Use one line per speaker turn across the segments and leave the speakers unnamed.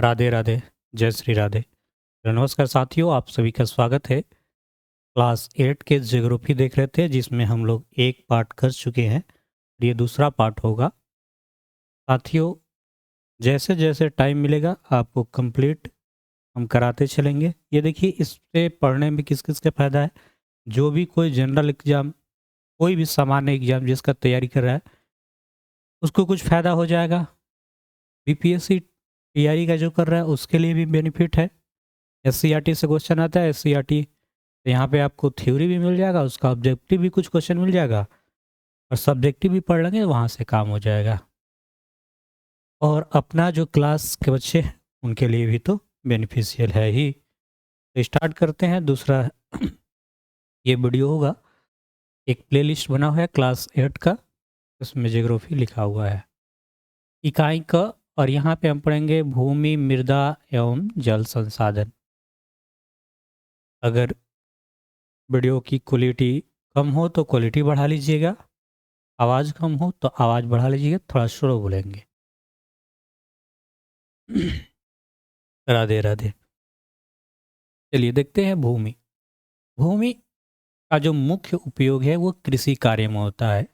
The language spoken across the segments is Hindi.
राधे राधे। जय श्री राधे। तो नमस्कार साथियों, आप सभी का स्वागत है। क्लास 8 के ज्योग्राफी देख रहे थे, जिसमें हम लोग एक पार्ट कर चुके हैं। ये दूसरा पार्ट होगा। साथियों, जैसे जैसे टाइम मिलेगा आपको कंप्लीट हम कराते चलेंगे। ये देखिए, इससे पढ़ने में किस किस का फ़ायदा है। जो भी कोई जनरल एग्ज़ाम, कोई भी सामान्य एग्ज़ाम जिसका तैयारी कर रहा है, उसको कुछ फ़ायदा हो जाएगा। बीपीएससी तैयारी का जो कर रहा है उसके लिए भी बेनिफिट है। एससीईआरटी से क्वेश्चन आता है, एससीईआरटी तो यहाँ पे आपको थ्योरी भी मिल जाएगा, उसका ऑब्जेक्टिव भी कुछ क्वेश्चन मिल जाएगा और सब्जेक्टिव भी पढ़ लेंगे, वहाँ से काम हो जाएगा। और अपना जो क्लास के बच्चे हैं उनके लिए भी तो बेनिफिशियल है ही। तो स्टार्ट करते हैं दूसरा। ये वीडियो होगा, एक प्लेलिस्ट बना हुआ है क्लास 8 का, उसमें ज्योग्राफी लिखा हुआ है। इकाई क, और यहाँ पे हम पढ़ेंगे भूमि, मृदा एवं जल संसाधन। अगर वीडियो की क्वालिटी कम हो तो क्वालिटी बढ़ा लीजिएगा, आवाज़ कम हो तो आवाज़ बढ़ा लीजिएगा, थोड़ा स्लो बोलेंगे। राधे राधे। चलिए देखते हैं भूमि। भूमि का जो मुख्य उपयोग है वो कृषि कार्य में होता है।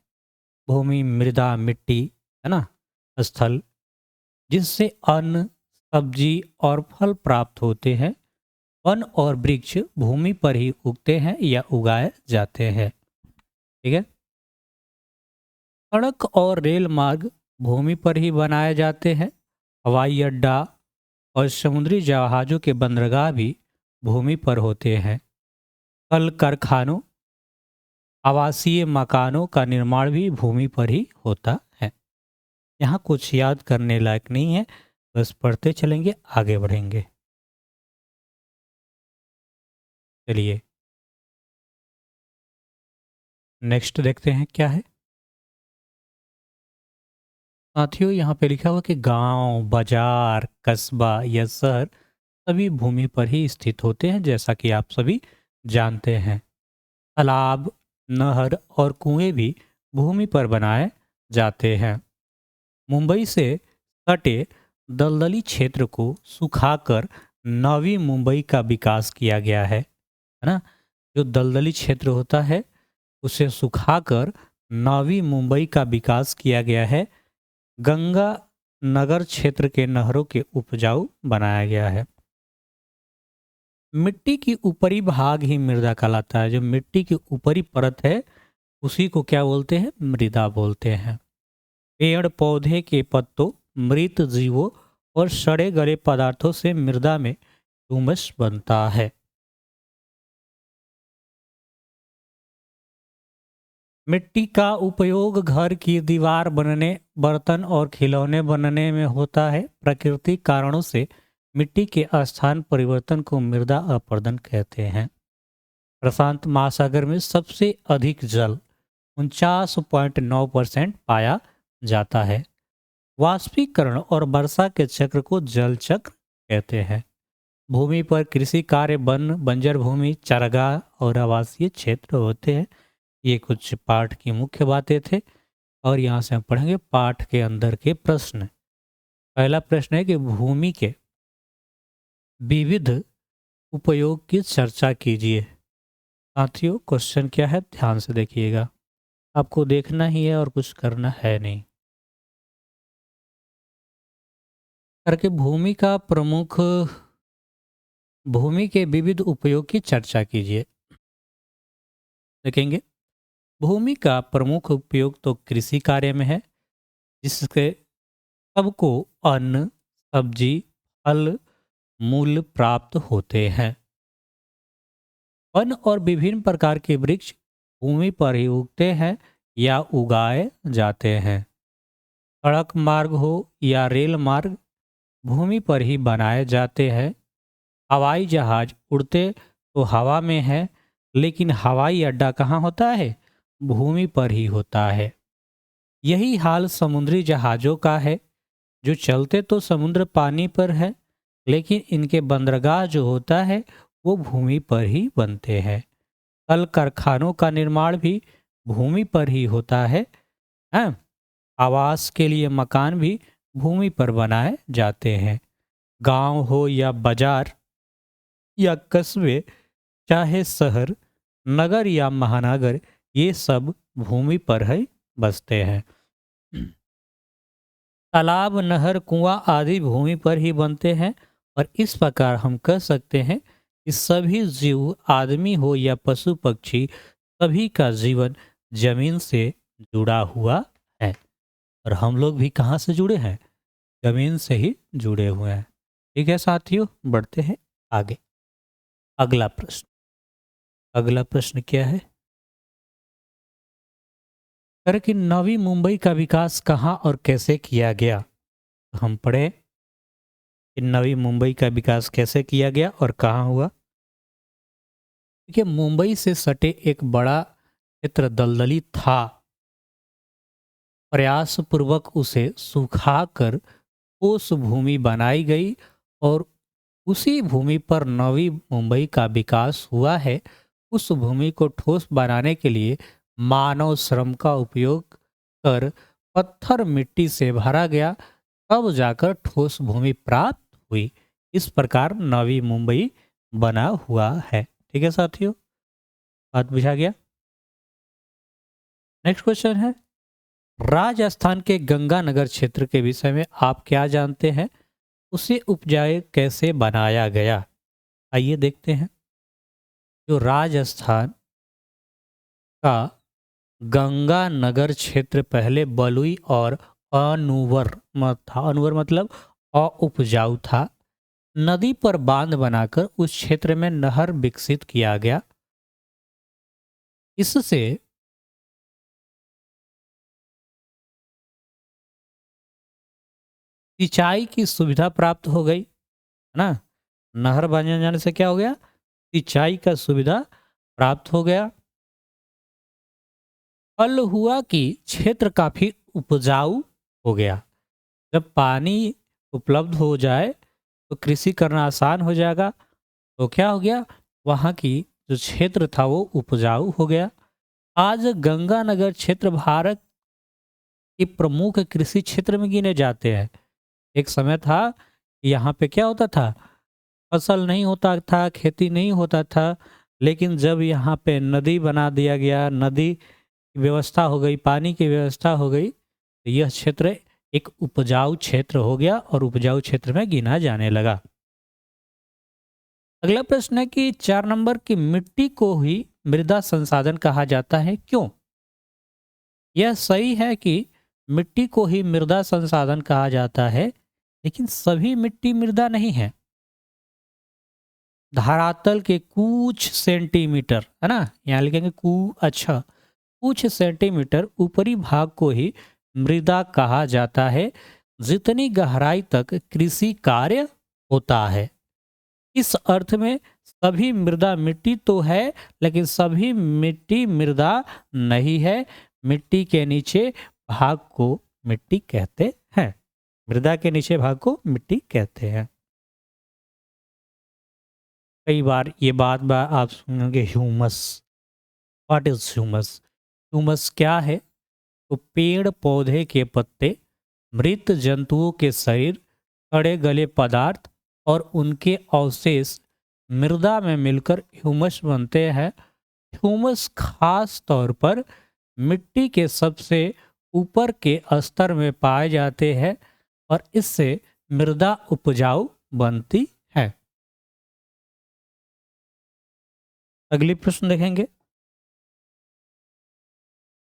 भूमि मृदा मिट्टी है ना, स्थल, जिससे अन्न, सब्जी और फल प्राप्त होते हैं। वन और वृक्ष भूमि पर ही उगते हैं या उगाए जाते हैं। ठीक है। सड़क और रेल मार्ग भूमि पर ही बनाए जाते हैं। हवाई अड्डा और समुद्री जहाज़ों के बंदरगाह भी भूमि पर होते हैं। कल कारखानों, आवासीय मकानों का निर्माण भी भूमि पर ही होता है। यहाँ कुछ याद करने लायक नहीं है, बस पढ़ते चलेंगे, आगे बढ़ेंगे। चलिए नेक्स्ट देखते हैं क्या है। साथियों, यहाँ पे लिखा हुआ कि गांव, बाजार, कस्बा या शहर सभी भूमि पर ही स्थित होते हैं, जैसा कि आप सभी जानते हैं। तालाब, नहर और कुएं भी भूमि पर बनाए जाते हैं। मुंबई से सटे दलदली क्षेत्र को सुखाकर नवी मुंबई का विकास किया गया है ना। जो दलदली क्षेत्र होता है उसे सुखाकर नवी मुंबई का विकास किया गया है। गंगा नगर क्षेत्र के नहरों के उपजाऊ बनाया गया है। मिट्टी की ऊपरी भाग ही मृदा कहलाता है। जो मिट्टी की ऊपरी परत है उसी को क्या बोलते हैं? मृदा बोलते हैं। पेड़ पौधे के पत्तों, मृत जीवों और सड़े गले पदार्थों से मृदा में ह्यूमस बनता है। मिट्टी का उपयोग घर की दीवार बनने, बर्तन और खिलौने बनने में होता है। प्राकृतिक कारणों से मिट्टी के स्थान परिवर्तन को मृदा अपरदन कहते हैं। प्रशांत महासागर में सबसे अधिक जल 49.9% पाया जाता है। वाष्पीकरण और वर्षा के चक्र को जल चक्र कहते हैं। भूमि पर कृषि कार्य, वन, बंजर भूमि, चारागाह और आवासीय क्षेत्र होते हैं। ये कुछ पाठ की मुख्य बातें थे और यहाँ से हम पढ़ेंगे पाठ के अंदर के प्रश्न। पहला प्रश्न है कि भूमि के विविध उपयोग की चर्चा कीजिए। साथियों, क्वेश्चन क्या है ध्यान से देखिएगा, आपको देखना ही है और कुछ करना है नहीं। करके भूमि के विविध उपयोग की चर्चा कीजिए। देखेंगे, भूमि का प्रमुख उपयोग तो कृषि कार्य में है, जिससे सबको अन्न, सब्जी, फल, मूल प्राप्त होते हैं। वन और विभिन्न प्रकार के वृक्ष भूमि पर ही उगते हैं या उगाए जाते हैं। सड़क मार्ग हो या रेल मार्ग भूमि पर ही बनाए जाते हैं। हवाई जहाज उड़ते तो हवा में है, लेकिन हवाई अड्डा कहाँ होता है? भूमि पर ही होता है। यही हाल समुद्री जहाज़ों का है, जो चलते तो समुद्र पानी पर है, लेकिन इनके बंदरगाह जो होता है वो भूमि पर ही बनते हैं। कल कारखानों का निर्माण भी भूमि पर ही होता है। हाँ? आवास के लिए मकान भी भूमि पर बनाए जाते हैं। गांव हो या बाजार या कस्बे, चाहे शहर, नगर या महानगर, ये सब भूमि पर ही बसते हैं। तालाब, नहर, कुआं आदि भूमि पर ही बनते हैं और इस प्रकार हम कह सकते हैं कि सभी जीव, आदमी हो या पशु पक्षी, सभी का जीवन जमीन से जुड़ा हुआ है। और हम लोग भी कहाँ से जुड़े हैं? जमीन से ही जुड़े हुए हैं। ठीक है साथियों, बढ़ते हैं आगे। अगला प्रश्न, अगला प्रश्न क्या है? कर कि नवी मुंबई का विकास कहाँ और कैसे किया गया? हम पढ़े कि नवी मुंबई का विकास कैसे किया गया और कहाँ हुआ। देखिए, मुंबई से सटे एक बड़ा क्षेत्र दलदली था। प्रयासपूर्वक उसे सुखाकर ठोस भूमि बनाई गई और उसी भूमि पर नवी मुंबई का विकास हुआ है। उस भूमि को ठोस बनाने के लिए मानव श्रम का उपयोग कर पत्थर मिट्टी से भरा गया, तब जाकर ठोस भूमि प्राप्त हुई। इस प्रकार नवी मुंबई बना हुआ है। ठीक है साथियों, बात बुझा गया। नेक्स्ट क्वेश्चन है, राजस्थान के गंगानगर क्षेत्र के विषय में आप क्या जानते हैं? उसे उपजाऊ कैसे बनाया गया? आइए देखते हैं। जो राजस्थान का गंगानगर क्षेत्र पहले बलुई और अनूवर था। अनूवर मतलब अउपजाऊ था। नदी पर बांध बनाकर उस क्षेत्र में नहर विकसित किया गया। इससे सिंचाई की सुविधा प्राप्त हो गई, है ना। नहर बन जाने से क्या हो गया? सिंचाई का सुविधा प्राप्त हो गया। फल हुआ कि क्षेत्र काफी उपजाऊ हो गया। जब पानी उपलब्ध हो जाए तो कृषि करना आसान हो जाएगा। तो क्या हो गया? वहाँ की जो क्षेत्र था वो उपजाऊ हो गया। आज गंगानगर क्षेत्र भारत के प्रमुख कृषि क्षेत्र में गिने जाते हैं। एक समय था कि यहाँ पे क्या होता था? फसल नहीं होता था, खेती नहीं होता था। लेकिन जब यहाँ पे नदी बना दिया गया, नदी की व्यवस्था हो गई, पानी की व्यवस्था हो गई, तो यह क्षेत्र एक उपजाऊ क्षेत्र हो गया और उपजाऊ क्षेत्र में गिना जाने लगा। अगला प्रश्न है कि 4 नंबर की मिट्टी को ही मृदा संसाधन कहा जाता है, क्यों? यह सही है कि मिट्टी को ही मृदा संसाधन कहा जाता है, लेकिन सभी मिट्टी मृदा नहीं है। धरातल के कुछ सेंटीमीटर, है ना, यहाँ लिखेंगे अच्छा, कुछ सेंटीमीटर ऊपरी भाग को ही मृदा कहा जाता है, जितनी गहराई तक कृषि कार्य होता है। इस अर्थ में सभी मृदा मिट्टी तो है, लेकिन सभी मिट्टी मृदा नहीं है। मिट्टी के नीचे भाग को मिट्टी कहते हैं। मृदा के नीचे भाग को मिट्टी कहते हैं। कई बार ये बात आप सुनेंगे, humus. What is humus? Humus क्या है? तो पेड़ पौधे के पत्ते, मृत जंतुओं के शरीर, सड़े गले पदार्थ और उनके अवशेष मृदा में मिलकर ह्यूमस बनते हैं। ह्यूमस खास तौर पर मिट्टी के सबसे ऊपर के स्तर में पाए जाते हैं और इससे मृदा उपजाऊ बनती है। अगली प्रश्न देखेंगे।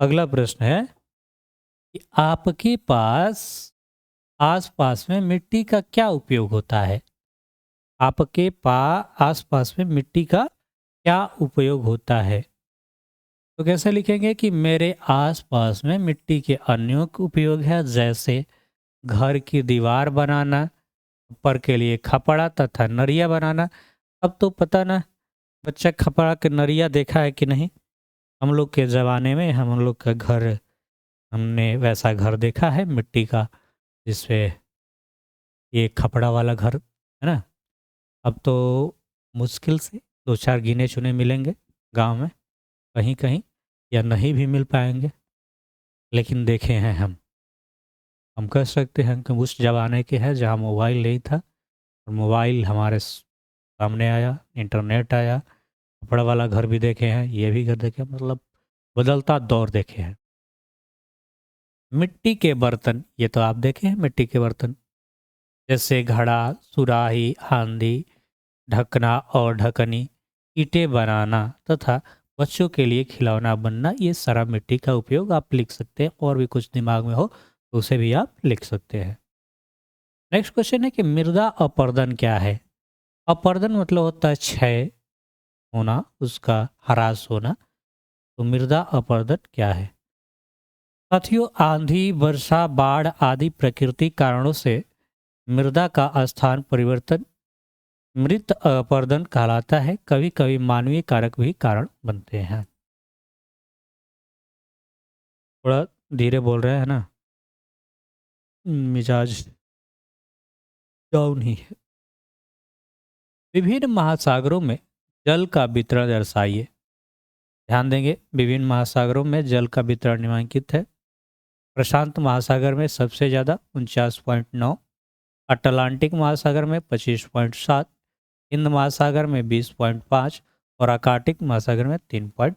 अगला प्रश्न है कि आपके पास आसपास में मिट्टी का क्या उपयोग होता है? आपके पास आसपास में मिट्टी का क्या उपयोग होता है? तो कैसे लिखेंगे कि मेरे आसपास में मिट्टी के अन्य उपयोग है, जैसे घर की दीवार बनाना, ऊपर के लिए खपड़ा तथा नरिया बनाना। अब तो पता ना बच्चा खपड़ा के नरिया देखा है कि नहीं। हम लोग के ज़माने में हम लोग का घर, हमने वैसा घर देखा है मिट्टी का, जिसपे ये खपड़ा वाला घर, है ना। अब तो मुश्किल से 2-4 गिने चुने मिलेंगे गांव में, कहीं कहीं, या नहीं भी मिल पाएंगे। लेकिन देखे हैं हम कह सकते हैं कि उस ज़माने के हैं जहाँ मोबाइल नहीं था, और मोबाइल हमारे सामने आया, इंटरनेट आया, कपड़ा वाला घर भी देखे हैं, ये भी घर देखे हैं, मतलब बदलता दौर देखे हैं। मिट्टी के बर्तन, ये तो आप देखे हैं मिट्टी के बर्तन, जैसे घड़ा, सुराही, हांडी, ढकना और ढकनी, ईंटें बनाना तथा बच्चों के लिए खिलौना बनना, ये सारा मिट्टी का उपयोग आप लिख सकते हैं। और भी कुछ दिमाग में हो तो उसे भी आप लिख सकते हैं। नेक्स्ट क्वेश्चन है कि मृदा अपरदन क्या है? अपरदन मतलब होता है क्षय होना, उसका ह्रास होना। तो मृदा अपरदन क्या है? साथियों, आंधी, वर्षा, बाढ़ आदि प्राकृतिक कारणों से मृदा का स्थान परिवर्तन मृत अपरदन कहलाता है। कभी कभी मानवीय कारक भी कारण बनते हैं। थोड़ा धीरे बोल रहे हैं ना, मिजाज डाउन ही है। विभिन्न महासागरों में जल का वितरण दर्शाइए। ध्यान देंगे, विभिन्न महासागरों में जल का वितरण निम्नलिखित है। प्रशांत महासागर में सबसे ज़्यादा 49.9, अटलांटिक महासागर में 25.7, हिंद महासागर में 20.5 और आर्कटिक महासागर में 3 पॉइंट।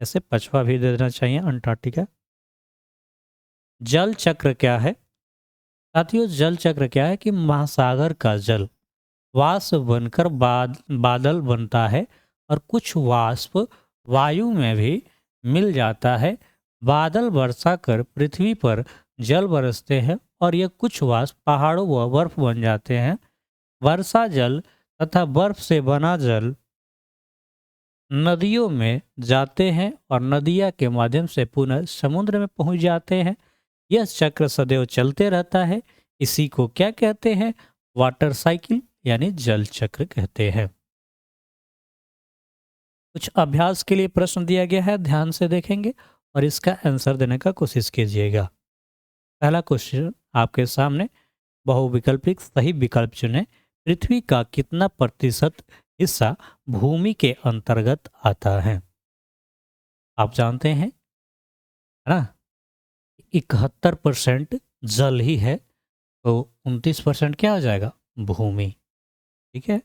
ऐसे पचवा भी दे देना चाहिए, अंटार्कटिका। जल चक्र क्या है? साथियों, जल चक्र क्या है कि महासागर का जल वाष्प बनकर बादल बनता है और कुछ वाष्प वायु में भी मिल जाता है। बादल वर्षा कर पृथ्वी पर जल बरसते हैं और ये कुछ वाष्प पहाड़ों व बर्फ बन जाते हैं। वर्षा जल तथा बर्फ से बना जल नदियों में जाते हैं और नदियाँ के माध्यम से पुनः समुद्र में पहुंच जाते हैं। यह चक्र सदैव चलते रहता है। इसी को क्या कहते हैं? वाटर साइकिल यानी जल चक्र कहते हैं। कुछ अभ्यास के लिए प्रश्न दिया गया है, ध्यान से देखेंगे और इसका आंसर देने का कोशिश कीजिएगा। पहला क्वेश्चन आपके सामने, बहुविकल्पिक सही विकल्प चुनें। पृथ्वी का कितना प्रतिशत हिस्सा भूमि के अंतर्गत आता है? आप जानते हैं, है ना, 71% जल ही है, तो 29% क्या हो जाएगा? भूमि। ठीक है।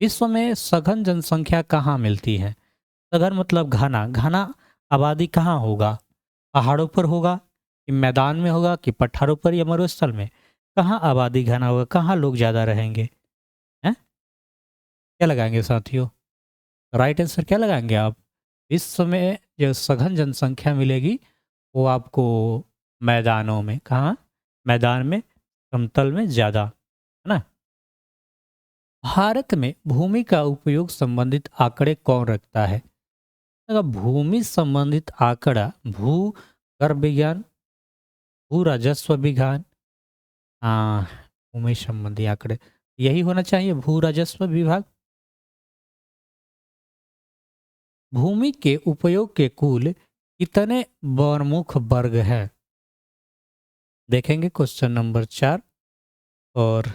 विश्व में सघन जनसंख्या कहाँ मिलती है? सघन मतलब घना। घना आबादी कहाँ होगा? पहाड़ों पर होगा कि मैदान में होगा कि पठारों पर या मरुस्थल में? कहाँ आबादी घना होगा? कहाँ लोग ज़्यादा रहेंगे? हैं? क्या लगाएंगे साथियों? राइट आंसर क्या लगाएंगे आप? विश्व में जो सघन जनसंख्या मिलेगी वो आपको मैदानों में। कहाँ? मैदान में, समतल में ज़्यादा, है ना। भारत में भूमि का उपयोग संबंधित आंकड़े कौन रखता है? अगर भूमि संबंधित आंकड़ा भूगर्भ विज्ञान, भू राजस्व विज्ञान, हाँ, भूमि संबंधी आंकड़े यही होना चाहिए, भू राजस्व विभाग। भूमि के उपयोग के कुल कितने वर्मुख वर्ग हैं? देखेंगे क्वेश्चन नंबर 4 और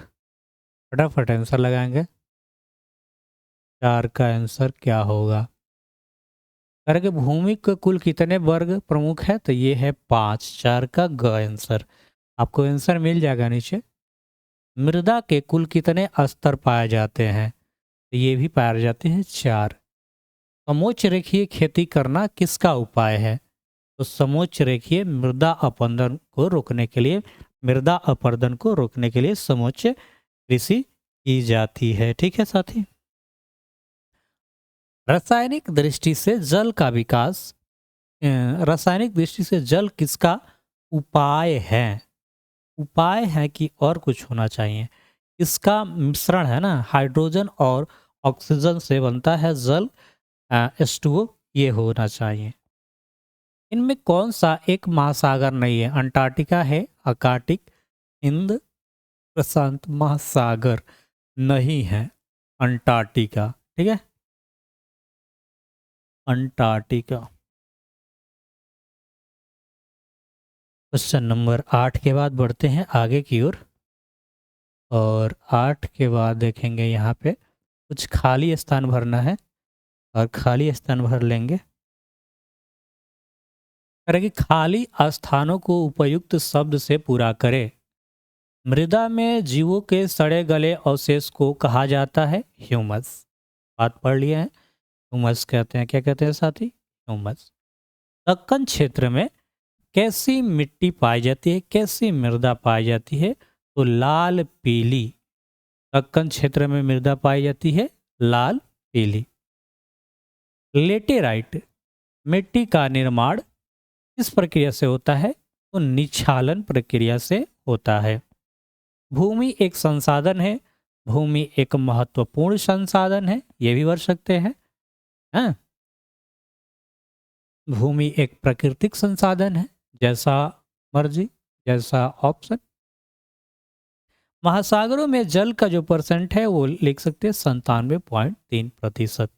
फटाफट आंसर लगाएंगे। 4 का आंसर क्या होगा? करेंगे भूमि के कुल कितने वर्ग प्रमुख है, तो ये है 5। 4 का ग आंसर। आपको आंसर मिल जाएगा नीचे। मृदा के कुल कितने स्तर पाए जाते हैं, तो ये भी पाए जाते हैं 4। समोच्च रेखीय खेती करना किसका उपाय है? तो समोच्च रेखीय मृदा अपरदन को रोकने के लिए, मृदा अपरदन को रोकने के लिए समोच्च कृषि की जाती है। ठीक है साथी। रासायनिक दृष्टि से जल का विकास, रासायनिक दृष्टि से जल किसका उपाय है? उपाय है कि और कुछ होना चाहिए? इसका मिश्रण है ना, हाइड्रोजन और ऑक्सीजन से बनता है जल, H2O, ये होना चाहिए। इनमें कौन सा एक महासागर नहीं है? अंटार्कटिका है, आर्कटिक, हिंद, प्रशांत महासागर नहीं है, अंटार्कटिका। ठीक है, अंटार्कटिका। क्वेश्चन नंबर 8 के बाद बढ़ते हैं आगे की ओर, और 8 के बाद देखेंगे यहाँ पे कुछ खाली स्थान भरना है और खाली स्थान भर लेंगे। करें कि खाली स्थानों को उपयुक्त शब्द से पूरा करें। मृदा में जीवों के सड़े गले अवशेष को कहा जाता है ह्यूमस। बात पढ़ लिए हैं। ह्यूमस कहते हैं, क्या कहते हैं साथी? ह्यूमस। दक्कन क्षेत्र में कैसी मिट्टी पाई जाती है, कैसी मृदा पाई जाती है? तो लाल पीली। दक्कन क्षेत्र में मृदा पाई जाती है लाल पीली। लेटेराइट मिट्टी का निर्माण किस प्रक्रिया से होता है? तो निक्षालन प्रक्रिया से होता है। भूमि एक संसाधन है, भूमि एक महत्वपूर्ण संसाधन है, ये भी पढ़ सकते हैं। हाँ? भूमि एक प्राकृतिक संसाधन है, जैसा मर्जी, जैसा ऑप्शन। महासागरों में जल का जो परसेंट है वो लिख सकते हैं 97.3%।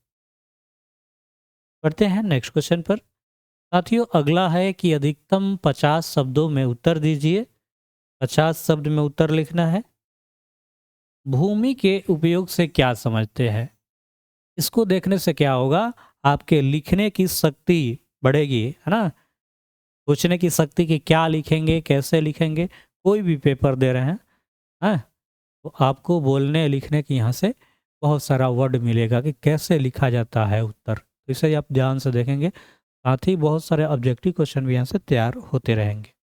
पढ़ते हैं नेक्स्ट क्वेश्चन पर। साथियों अगला है कि अधिकतम 50 शब्दों में उत्तर दीजिए। 50 शब्द में उत्तर लिखना है। भूमि के उपयोग से क्या समझते हैं? इसको देखने से क्या होगा, आपके लिखने की शक्ति बढ़ेगी, है ना। सोचने की शक्ति कि क्या लिखेंगे, कैसे लिखेंगे। कोई भी पेपर दे रहे हैं, हाँ, तो आपको बोलने लिखने की यहाँ से बहुत सारा वर्ड मिलेगा कि कैसे लिखा जाता है उत्तर। तो इसे आप ध्यान से देखेंगे। साथ ही बहुत सारे ऑब्जेक्टिव क्वेश्चन भी यहाँ से तैयार होते रहेंगे,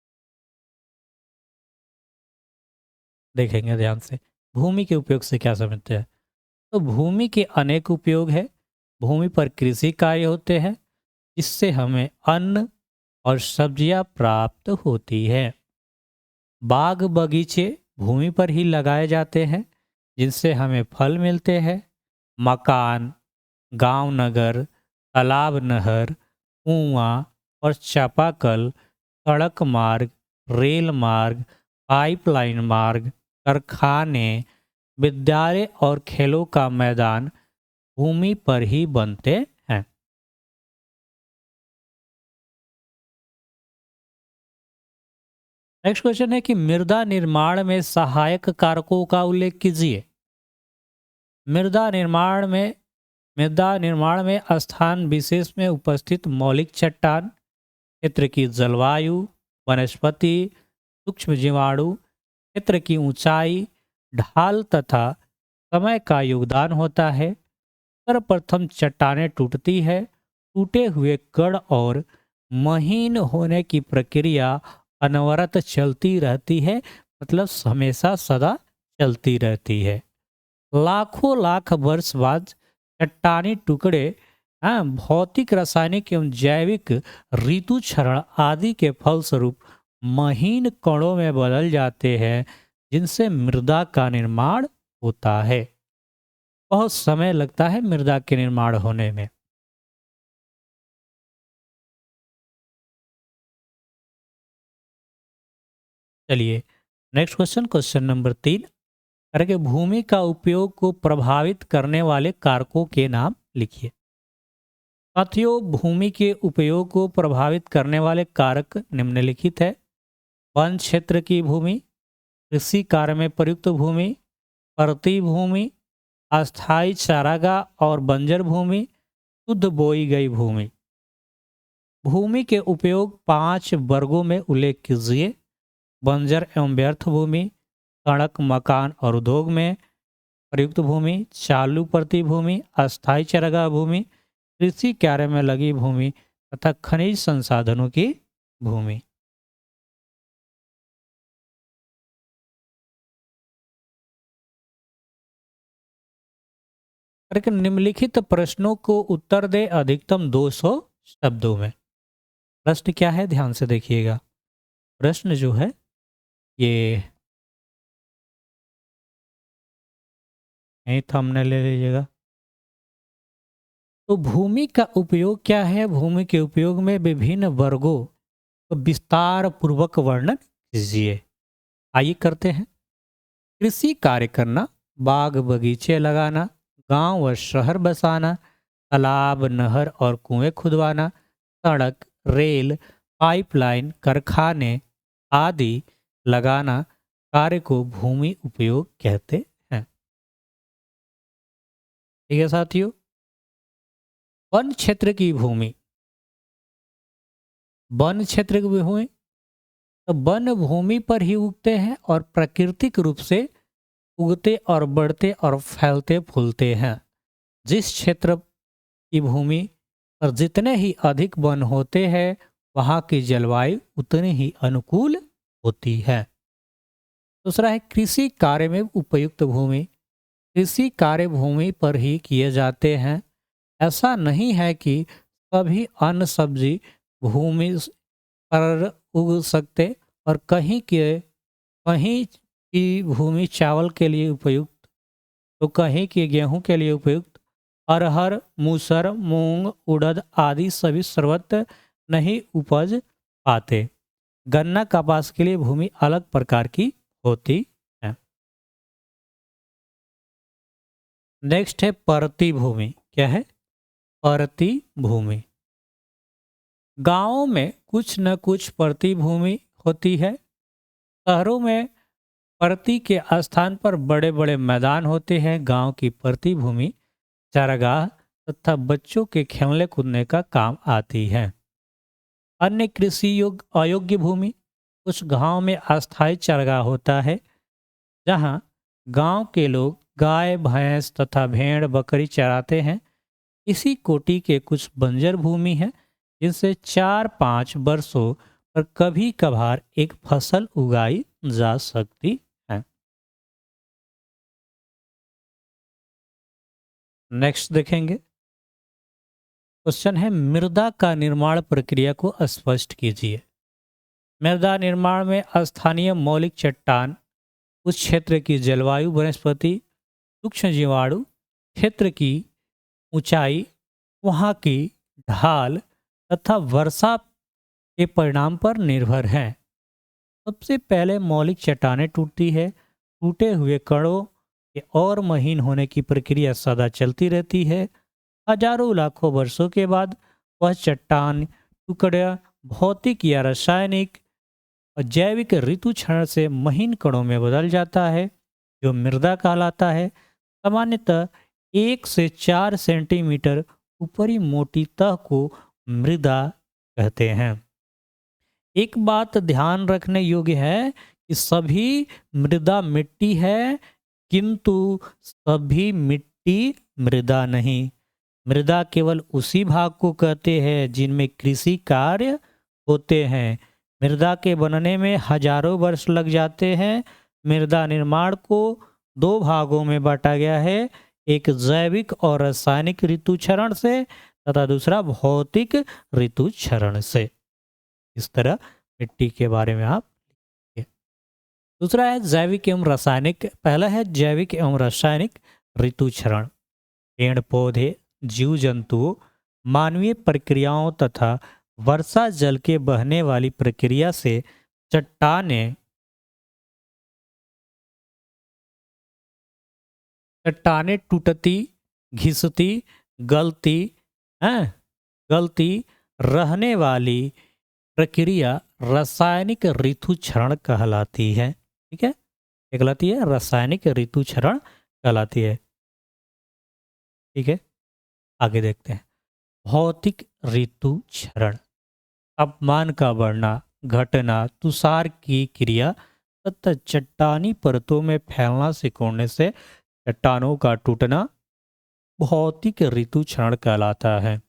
देखेंगे ध्यान से। भूमि के उपयोग से क्या समझते हैं? तो भूमि के अनेक उपयोग है। भूमि पर कृषि कार्य होते हैं, इससे हमें अन्न और सब्जियां प्राप्त होती है। बाग बगीचे भूमि पर ही लगाए जाते हैं, जिनसे हमें फल मिलते हैं। मकान, गांव नगर, तालाब नहर, कुआं और चापाकल, सड़क मार्ग, रेल मार्ग, पाइपलाइन मार्ग, कारखाने, विद्यालय और खेलों का मैदान भूमि पर ही बनते हैं। नेक्स्ट क्वेश्चन है कि मृदा निर्माण में सहायक कारकों का उल्लेख कीजिए। मृदा निर्माण में स्थान विशेष में उपस्थित मौलिक चट्टान, क्षेत्र की जलवायु, वनस्पति, सूक्ष्म जीवाणु, क्षेत्र की ऊंचाई, ढाल तथा समय का योगदान होता है। सर्वप्रथम चट्टानें टूटती है। टूटे हुए कण और महीन होने की प्रक्रिया अनवरत चलती रहती है, मतलब हमेशा सदा चलती रहती है। लाखों लाख वर्ष बाद चट्टानी टुकड़े, हाँ, भौतिक, रासायनिक एवं जैविक ऋतु क्षरण आदि के फलस्वरूप महीन कणों में बदल जाते हैं, जिनसे मृदा का निर्माण होता है। बहुत समय लगता है मृदा के निर्माण होने में। चलिए नेक्स्ट क्वेश्चन, क्वेश्चन नंबर 3। करके भूमि का उपयोग को प्रभावित करने वाले कारकों के नाम लिखिए। साथियों भूमि के उपयोग को प्रभावित करने वाले कारक निम्नलिखित है। वन क्षेत्र की भूमि, कृषि कार्य में प्रयुक्त भूमि, परती भूमि, अस्थायी चारागाह और बंजर भूमि, शुद्ध बोई गई भूमि। भूमि के उपयोग 5 वर्गों में उल्लेख कीजिए। बंजर एवं व्यर्थ भूमि, सड़क, मकान और उद्योग में प्रयुक्त भूमि, चालू पड़ती भूमि, अस्थायी चारागाह भूमि, कृषि कार्य में लगी भूमि तथा खनिज संसाधनों की भूमि। करके निम्नलिखित प्रश्नों को उत्तर दे अधिकतम 200 शब्दों में। प्रश्न क्या है, ध्यान से देखिएगा। प्रश्न जो है ये यही थंबनेल ले लीजिएगा। तो भूमि का उपयोग क्या है? भूमि के उपयोग में विभिन्न वर्गों को विस्तार पूर्वक वर्णन कीजिए। आइए करते हैं। कृषि कार्य करना, बाग बगीचे लगाना, गांव व शहर बसाना, तालाब नहर और कुएं खुदवाना, सड़क, रेल, पाइपलाइन, कारखाने आदि लगाना कार्य को भूमि उपयोग कहते हैं। ठीक है साथियों। वन क्षेत्र की भूमि, वन क्षेत्र की भूमि तो वन भूमि पर ही उगते हैं और प्राकृतिक रूप से उगते और बढ़ते और फैलते फूलते हैं। जिस क्षेत्र की भूमि पर जितने ही अधिक वन होते हैं वहाँ की जलवायु उतनी ही अनुकूल होती है। दूसरा है कृषि कार्य में उपयुक्त भूमि। कृषि कार्य भूमि पर ही किए जाते हैं। ऐसा नहीं है कि सभी अन्न सब्जी भूमि पर उग सकते और कहीं की भूमि चावल के लिए उपयुक्त तो कहीं की गेहूं के लिए उपयुक्त। अरहर, मूसर, मूंग, उड़द आदि सभी सर्वत्र नहीं उपज पाते। गन्ना, कपास के लिए भूमि अलग प्रकार की होती है। नेक्स्ट है परती भूमि। क्या है? परती भूमि। गांवों में कुछ न कुछ परती भूमि होती है। शहरों में परती के स्थान पर बड़े बड़े मैदान होते हैं। गांव की परती भूमि चारागाह तथा बच्चों के खेलने कूदने का काम आती है। अन्य कृषि अयोग्य भूमि। कुछ गांव में अस्थायी चारागाह होता है जहां गांव के लोग गाय, भैंस तथा भेड़ बकरी चराते हैं। इसी कोटि के कुछ बंजर भूमि है जिनसे 4-5 वर्षों पर कभी कभार एक फसल उगाई जा सकती है। नेक्स्ट देखेंगे। क्वेश्चन है मृदा का निर्माण प्रक्रिया को स्पष्ट कीजिए। मृदा निर्माण में स्थानीय मौलिक चट्टान, उस क्षेत्र की जलवायु, वनस्पति, सूक्ष्म जीवाणु, क्षेत्र की ऊंचाई, वहाँ की ढाल तथा वर्षा के परिणाम पर निर्भर है। सबसे पहले मौलिक चट्टानें टूटती है। टूटे हुए कणों के और महीन होने की प्रक्रिया सदा चलती रहती है। हजारों लाखों वर्षों के बाद वह चट्टान टुकड़ा भौतिक या रासायनिक और जैविक ऋतु क्षरण से महीन कणों में बदल जाता है जो मृदा कहलाता है। सामान्यतः 1 से 4 सेंटीमीटर ऊपरी मोटी तह को मृदा कहते हैं। एक बात ध्यान रखने योग्य है कि सभी मृदा मिट्टी है किंतु सभी मिट्टी मृदा नहीं। मृदा केवल उसी भाग को कहते हैं जिनमें कृषि कार्य होते हैं। मृदा के बनने में हजारों वर्ष लग जाते हैं। मृदा निर्माण को 2 भागों में बांटा गया है, एक जैविक और रासायनिक ऋतु क्षरण से तथा दूसरा भौतिक ऋतु क्षरण से। इस तरह मिट्टी के बारे में आप लिखिए। दूसरा है जैविक एवं रासायनिक। पहला है जैविक एवं रासायनिक ऋतु क्षरण। पेड़ पौधे, जीव जंतुओं, मानवीय प्रक्रियाओं तथा वर्षा जल के बहने वाली प्रक्रिया से चट्टानें टूटती, घिसती, गलती गलती रहने वाली प्रक्रिया रासायनिक ऋतु क्षरण कहलाती है। ठीक है, क्या कहलाती है? रासायनिक ऋतु क्षरण कहलाती है। ठीक है, आगे देखते हैं। भौतिक ऋतु क्षरण। तापमान का बढ़ना, घटना, तुषार की क्रिया तथा चट्टानी परतों में फैलना सिकुड़ने से चट्टानों का टूटना भौतिक ऋतु क्षरण कहलाता है।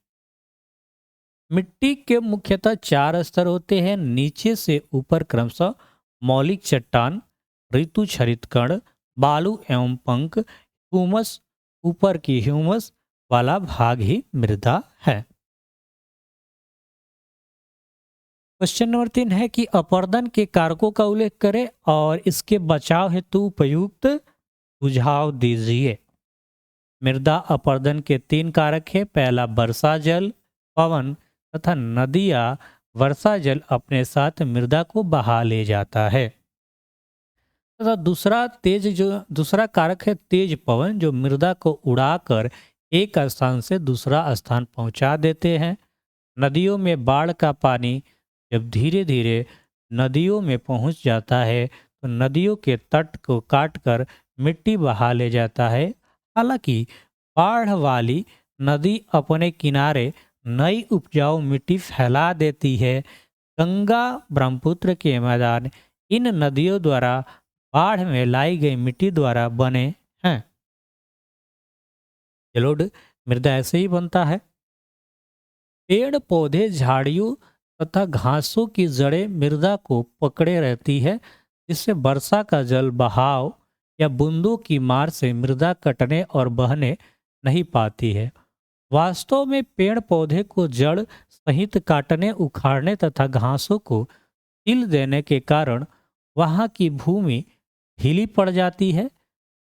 मिट्टी के मुख्यतः 4 स्तर होते हैं। नीचे से ऊपर क्रमशः मौलिक चट्टान, ऋतु क्षरित कण, बालू एवं पंख, ह्यूमस, ऊपर की ह्यूमस वाला भाग ही मृदा है। क्वेश्चन नंबर 3 है कि अपरदन के कारकों का उल्लेख करें और इसके बचाव हेतु उपयुक्त सुझाव दीजिए। मृदा अपरदन के 3 कारक हैं। पहला वर्षा जल, पवन तथा नदियां। वर्षा जल अपने साथ मृदा को बहा ले जाता है तथा दूसरा कारक है तेज पवन जो मृदा को उड़ाकर एक स्थान से दूसरा स्थान पहुंचा देते हैं। नदियों में बाढ़ का पानी जब धीरे धीरे नदियों में पहुंच जाता है तो नदियों के तट को काटकर मिट्टी बहा ले जाता है। हालांकि बाढ़ वाली नदी अपने किनारे नई उपजाऊ मिट्टी फैला देती है गंगा ब्रह्मपुत्र के मैदान इन नदियों द्वारा बाढ़ में लाई गई मिट्टी द्वारा बने हैं। जलोढ़ मृदा ऐसे ही बनता है। पेड़ पौधे झाड़ियों तथा घासों की जड़ें मृदा को पकड़े रहती है, जिससे वर्षा का जल बहाव या बूंदों की मार से मृदा कटने और बहने नहीं पाती है। वास्तव में पेड़ पौधे को जड़ सहित काटने, उखाड़ने तथा घासों को हिल देने के कारण वहाँ की भूमि ढीली पड़ जाती है।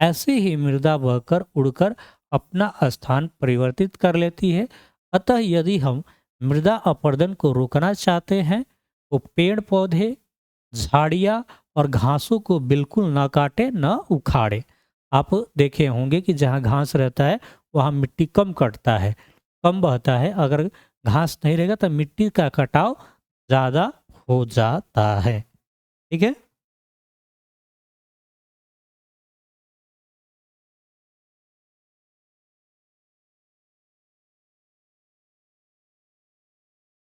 ऐसे ही मृदा बहकर उड़कर अपना स्थान परिवर्तित कर लेती है। अतः यदि हम मृदा अपरदन को रोकना चाहते हैं तो पेड़ पौधे, झाड़ियाँ और घासों को बिल्कुल ना काटे, ना उखाड़े। आप देखे होंगे कि जहाँ घास रहता है वहाँ मिट्टी कम कटता है, कम बहता है। अगर घास नहीं रहेगा तो मिट्टी का कटाव ज़्यादा हो जाता है। ठीक है।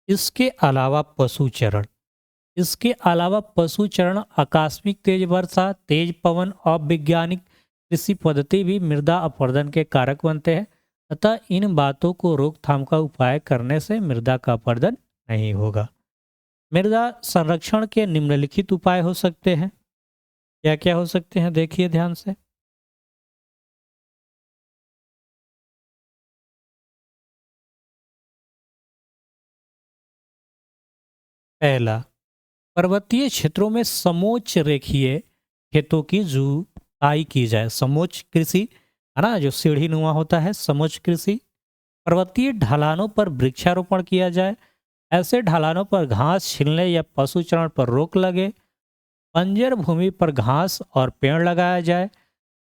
इसके अलावा पशुचरण, इसके अलावा पशुचरण, आकस्मिक तेज वर्षा, तेज पवन, अवैज्ञानिक कृषि पद्धति भी मृदा अपरदन के कारक बनते हैं। अतः इन बातों को रोकथाम का उपाय करने से मृदा का अपरदन नहीं होगा। मृदा संरक्षण के निम्नलिखित उपाय हो सकते हैं। क्या क्या हो सकते हैं, देखिए ध्यान से। पहला, पर्वतीय क्षेत्रों में समोच्च रेखीय खेतों की जुताई की जाए। समोच्च कृषि है ना, जो सीढ़ी नुमा होता है, समोच्च कृषि। पर्वतीय ढलानों पर वृक्षारोपण किया जाए। ऐसे ढलानों पर घास छीलने या पशुचरण पर रोक लगे। बंजर भूमि पर घास और पेड़ लगाया जाए।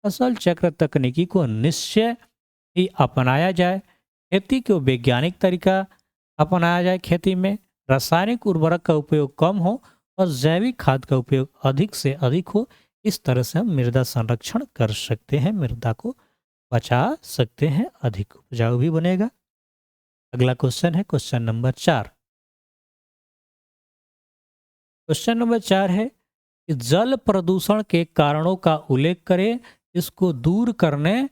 फसल चक्र तकनीकी को निश्चय ही अपनाया जाए। खेती को वैज्ञानिक तरीका अपनाया जाए। खेती में रासायनिक उर्वरक का उपयोग कम हो और जैविक खाद का उपयोग अधिक से अधिक हो। इस तरह से हम मृदा संरक्षण कर सकते हैं, मृदा को बचा सकते हैं, अधिक उपजाऊ भी बनेगा। अगला क्वेश्चन है क्वेश्चन नंबर 4। क्वेश्चन नंबर 4 है कि जल प्रदूषण के कारणों का उल्लेख करें, इसको दूर करने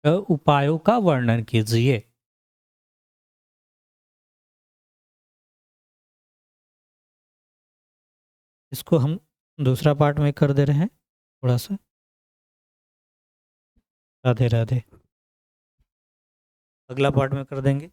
उपायों का वर्णन कीजिए। इसको हम दूसरा पार्ट में कर दे रहे हैं थोड़ा सा। राधे राधे। अगला पार्ट में कर देंगे।